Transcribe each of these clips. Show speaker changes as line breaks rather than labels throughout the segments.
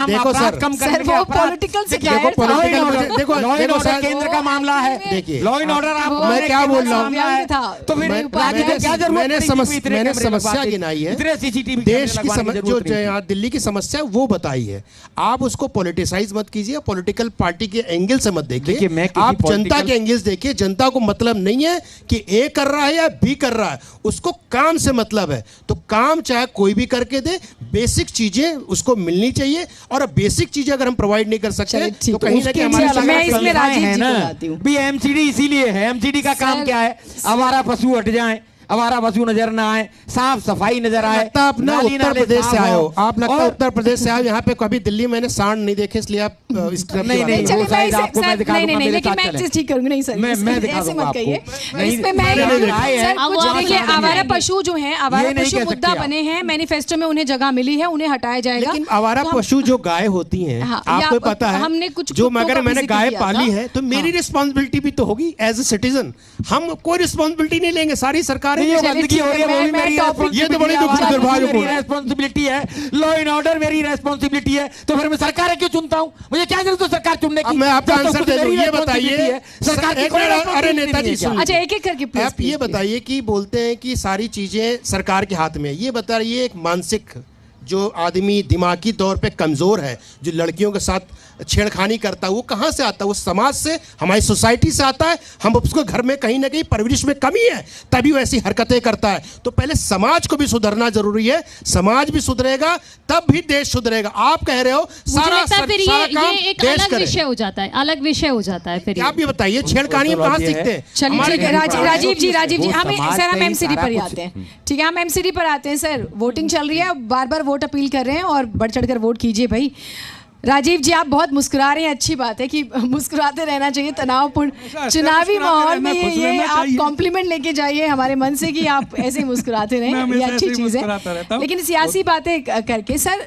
हम अपराध कम करने के
पॉलिटिकल से
देखो सर, केंद्र का मामला है, देखिए लॉ एंड ऑर्डर। आप
मैं क्या बोल रहा हूँ,
तो फिर
मैंने समस्या गिनाई है, देश की जो यहाँ दिल्ली की समस्या वो बताई है। आप उसको पॉलिटिसाइज मत कीजिए, पॉलिटिकल पार्टी के एंगल से मत देखिए, आप जनता के एंगल देखिए। जनता को मतलब नहीं है कि ए कर रहा है या बी कर रहा है, उसको काम से मतलब है। तो काम चाहे कोई भी करके दे, बेसिक चीजें उसको मिलनी चाहिए, और बेसिक चीजें अगर हम प्रोवाइड नहीं कर सकते तो कहीं ना कहीं हमारे
भी एमसीडी इसीलिए है। एमसीडी का काम क्या है? आवारा पशु हट जाएं, आवारा पशु नजर ना आए, साफ सफाई नजर आए।
लगता है अपना उत्तर प्रदेश से आए हो आप, लगता है उत्तर प्रदेश से आए हो। यहाँ पे कभी दिल्ली मैंने सांड नहीं देखे, इसलिए आप
नहीं आपको मैं दिखा दूंगा,
लेकिन मैं एक चीज ठीक करूंगी। नहीं सर,
मैं दिखा दूंगा आपको।
इसमें मैं देखिए, आवारा पशु जो है, आवारा पशु मुद्दा बने हैं, मैनिफेस्टो में उन्हें जगह मिली है, उन्हें हटाया जाएगा।
लेकिन आवारा पशु जो गाय होती हैं, आपको पता है,
हमने कुछ
जो अगर मैंने गाय पाली है तो मेरी रिस्पॉन्सिबिलिटी भी तो होगी एज ए सिटीजन। हम कोई रिस्पॉन्सिबिलिटी नहीं लेंगे, सारी सरकार
ये तो बड़ी दुर्भाग्यपूर्ण रिस्पॉन्सिबिलिटी है। लॉ एंड ऑर्डर मेरी रिस्पॉन्सिबिलिटी है, तो फिर मैं सरकार क्यों चुनता हूं? मुझे क्या जरूरत है सरकार चुनने की?
मैं आपका आंसर दे दूं, ये बताइए सरकार। अरे नेताजी,
अच्छा एक एक करके
आप ये बताइए कि बोलते हैं कि सारी चीजें सरकार के हाथ में, ये बताइए एक मानसिक जो आदमी दिमागी तौर पे कमजोर है, जो लड़कियों के साथ छेड़खानी करता है, वो कहाँ से आता है? वो समाज से, हमारी सोसाइटी से आता है। हम उसको घर में कहीं ना कहीं परवरिश में कमी है, तभी वो ऐसी हरकतें करता है। तो पहले समाज को भी सुधरना जरूरी है, समाज भी सुधरेगा तब भी देश सुधरेगा। आप कह रहे हो सारा काम देश करे,
विषय हो जाता है, अलग विषय हो जाता है। फिर
आप ये बताइए छेड़खानी कहाँ सीखते हैं?
चलिए राजीव जी हम एमसीडी पर ही आते हैं। ठीक है, हम एमसीडी पर आते हैं। सर वोटिंग चल रही है, बार बार वोट अपील कर रहे हैं, और बढ़ चढ़कर वोट कीजिए भाई। राजीव जी आप बहुत मुस्कुरा रहे हैं, अच्छी बात है कि मुस्कुराते रहना चाहिए तनावपूर्ण चुनावी माहौल में। ये आप कॉम्प्लीमेंट लेके जाइए हमारे मन से कि आप ऐसे ही मुस्कुराते रहें, ये अच्छी चीज़ है। लेकिन सियासी बातें करके सर,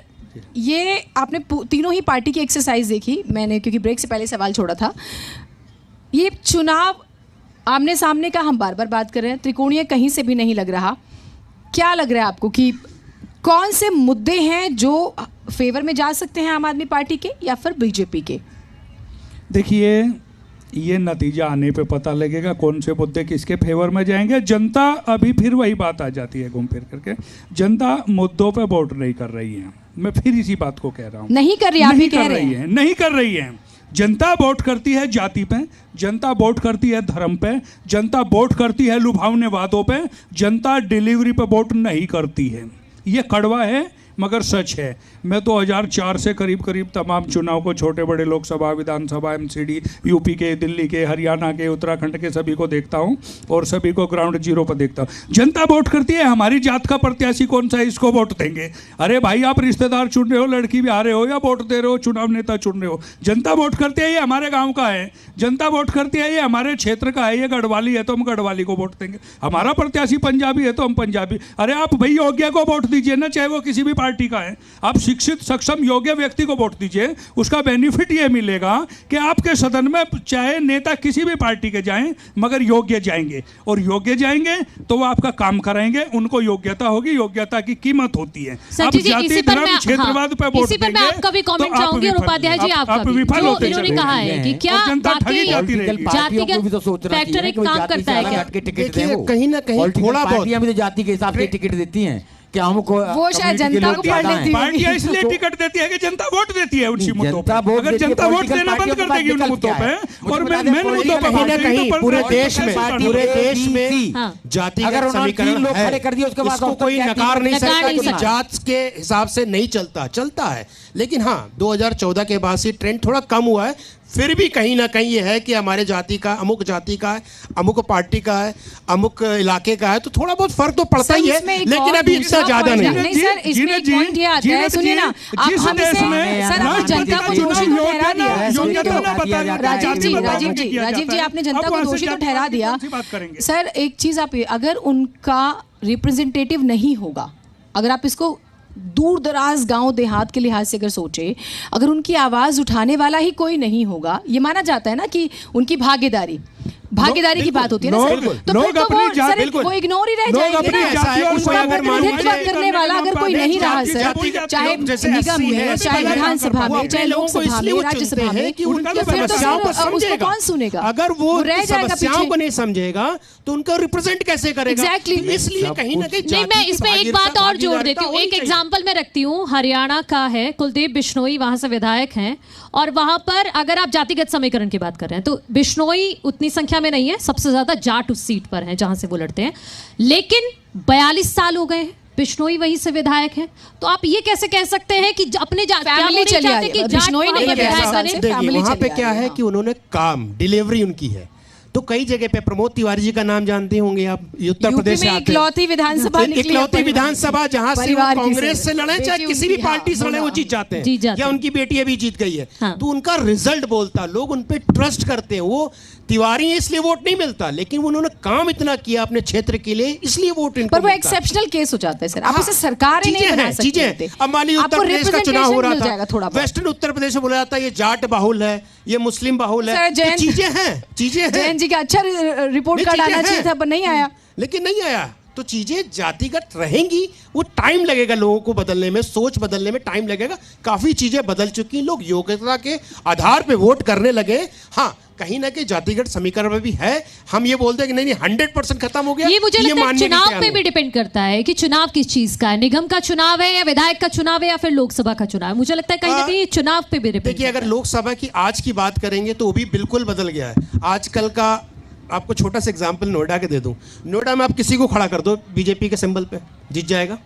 ये आपने तीनों ही पार्टी की एक्सरसाइज देखी मैंने, क्योंकि ब्रेक से पहले सवाल छोड़ा था। ये चुनाव आमने सामने का हम बार बार बात कर रहे हैं, त्रिकोणीय कहीं से भी नहीं लग रहा। क्या लग रहा है आपको कि कौन से मुद्दे हैं जो फेवर में जा सकते हैं आम आदमी पार्टी के या फिर बीजेपी के?
देखिए, ये नतीजा आने पे पता लगेगा कौन से मुद्दे किसके फेवर में जाएंगे। जनता अभी फिर वही बात आ जाती है घूम फिर करके, जनता मुद्दों पे वोट नहीं कर रही है। मैं फिर इसी बात को कह रहा हूँ,
नहीं कर रही, आप ही कह रहे हैं
नहीं कर रही है। जनता वोट करती है जाति पे, जनता वोट करती है धर्म पे, जनता वोट करती है लुभावने वादों पे, जनता डिलीवरी पे वोट नहीं करती है। ये कड़वा है मगर सच है। मैं 2004 से करीब करीब तमाम चुनाव को, छोटे बड़े लोकसभा, विधानसभा, एमसीडी, यूपी के, दिल्ली के, हरियाणा के, उत्तराखंड के, सभी को देखता हूं और सभी को ग्राउंड जीरो पर देखता हूं। जनता वोट करती है, हमारी जात का प्रत्याशी कौन सा है इसको वोट देंगे। अरे भाई, आप रिश्तेदार चुन रहे हो, लड़की भी आ रहे हो, या वोट दे रहे हो, चुनाव नेता चुन रहे हो। जनता वोट करती है, ये हमारे गाँव का है। जनता वोट करती है, ये हमारे क्षेत्र का है। ये गढ़वाली है तो हम गढ़वाली को वोट देंगे। हमारा प्रत्याशी पंजाबी है तो हम पंजाबी। अरे आप भाई योग्य को वोट दीजिए ना, चाहे वो किसी भी पार्टी का है। आप शिक्षित, सक्षम, योग्य व्यक्ति को वोट दीजिए। उसका बेनिफिट ये मिलेगा कि आपके सदन में चाहे नेता किसी भी पार्टी के जाएं, मगर योग्य जाएंगे, और योग्य जाएंगे तो वो आपका काम कराएंगे। उनको योग्यता होगी, योग्यता की कीमत होती है। आप जाति, धर्म, क्षेत्रवाद पे वोट देंगे
मैं आपका भी कमेंट चाहूंगी, और उपाध्याय जी आप विफल होते हैं। इन्होंने कहा है कि क्या जातिगत फैक्टर एक काम करता है क्या?
कहीं ना कहीं थोड़ा बहुत
जाति के हिसाब से टिकट देती हैं क्या? हमको
वो शायद जनता को पढ़ लेती है।
पार्टियां इसलिए टिकट देती है कि जनता वोट देती है उसी मुद्दों पे। अगर जनता वोट देना बंद कर देगी उन मुद्दों पे, और मेन मुद्दों पे
कहीं ना कहीं पूरे देश में जातिगत समीकरण है,
कर दिया उसके बाद
इसको कोई नकार नहीं सकता कि जात के हिसाब से नहीं चलता है। लेकिन हाँ, 2014 के बाद से ट्रेंड थोड़ा कम हुआ है। फिर भी कहीं ना कहीं ये है कि हमारे जाति का, अमुक जाति का है, अमुक पार्टी का है, अमुक इलाके का है, तो थोड़ा बहुत फर्क तो पड़ता ही है, लेकिन अभी इतना ज्यादा नहीं है।
सर इसमें एक पॉइंट ये आता है, सुनिए ना, आप हमसे सर आपने जनता को दोषी तो ठहरा दिया। राजीव जी आपने जनता को दोषी तो ठहरा दिया। सर एक चीज आप, अगर उनका रिप्रेजेंटेटिव नहीं होगा, अगर आप इसको दूर दराज गांव देहात के लिहाज से अगर सोचे, अगर उनकी आवाज़ उठाने वाला ही कोई नहीं होगा, ये माना जाता है ना कि उनकी भागीदारी, भागीदारी की बात होती है ना सर, तो
लोग
फिर तो
अपनी जात-
सर वो इग्नोर ही रह जाएंगे
अपनी
ना।
जाति और
उनका
अगर
प्रतिनिधित्व करने वाला अगर कोई नहीं रहा सर, चाहे निगम में, चाहे विधानसभा में, चाहे लोकसभा में, राज्यसभा में,
कि उनकी
तो फिर तो
समस्याओं को
सर उसको
समझेगा।
कौन सुनेगा?
अगर वो
रह जाएगा
समस्याओं
पीछे।
को नहीं समझेगा तो उनका रिप्रेजेंट कैसे करेगा?
Exactly.
तो इसलिए कहीं ना कहीं
नहीं, मैं इसमें एक बात और जोड़ देती हूँ, एक एग्जाम्पल मैं रखती हूँ। हरियाणा का है, कुलदीप बिश्नोई वहां से विधायक हैं, और वहां पर अगर आप जातिगत समीकरण की बात कर रहे हैं तो बिश्नोई उतनी संख्या में नहीं है, सबसे ज्यादा जाट उस सीट पर हैं जहां से वो लड़ते हैं, लेकिन 42 साल हो गए हैं, बिश्नोई वहीं से विधायक हैं। तो आप ये कैसे कह सकते हैं कि अपने
फैमिली चली आई है, बिश्नोई नहीं है,
देखिए वहां पे क्या है कि उन्होंने काम डिलीवरी उनकी है। तो कई जगह पे प्रमोद तिवारी जी का नाम जानते होंगे आप, उत्तर प्रदेश से आते हैं।
इकलौती विधानसभा निकली है,
इकलौती विधानसभा जहां से वो
परिवार की
कांग्रेस से लड़े, चाहे किसी भी पार्टी से लड़े, वो जीत जाते हैं, या उनकी बेटी अभी जीत गई है।
हाँ।
तो उनका रिजल्ट बोलता, लोग उन पे ट्रस्ट करते हैं। वो तिवारी इसलिए वोट नहीं मिलता, लेकिन उन्होंने काम इतना किया अपने क्षेत्र के लिए, इसलिए वोट इनको
पर वो
मिलता।
एक्सेप्शनल केस हो जाता है सर, आप इसे सरकार ही नहीं बना सकते।
चीजें अब मान लीजिए उत्तर प्रदेश का चुनाव हो रहा था, वेस्टर्न उत्तर प्रदेश में बोला जाता है ये जाट बाहुल है, ये मुस्लिम बाहुल है, चीजें हैं, चीजें हैं।
जयंत जी का अच्छा रिपोर्ट कार्ड आना चाहिए था पर नहीं आया,
लेकिन नहीं आया। तो चीजें जातिगत रहेंगी, वो टाइम लगेगा लोगों को बदलने में, सोच बदलने में टाइम लगेगा। काफी चीजें बदल चुकी हैं, लोग योग्यता के आधार पे वोट करने लगे। हाँ, कहीं ना कहीं जातिगत समीकरण में भी है। हम ये बोलते हैं कि नहीं 100% खत्म हो गया,
ये मुझे लगता है चुनाव पे भी डिपेंड करता है कि चुनाव किस चीज का है, निगम का चुनाव है या विधायक का चुनाव है या फिर लोकसभा का चुनाव है। मुझे लगता है कहीं ना कहीं चुनाव पे भी डिपेंड।
देखिए अगर लोकसभा की आज की बात करेंगे तो वो भी बिल्कुल बदल गया है। आजकल का आपको छोटा सा एग्जांपल नोएडा के दे दूं। नोएडा में आप किसी को खड़ा कर दो बीजेपी के सिंबल पे, जीत जाएगा।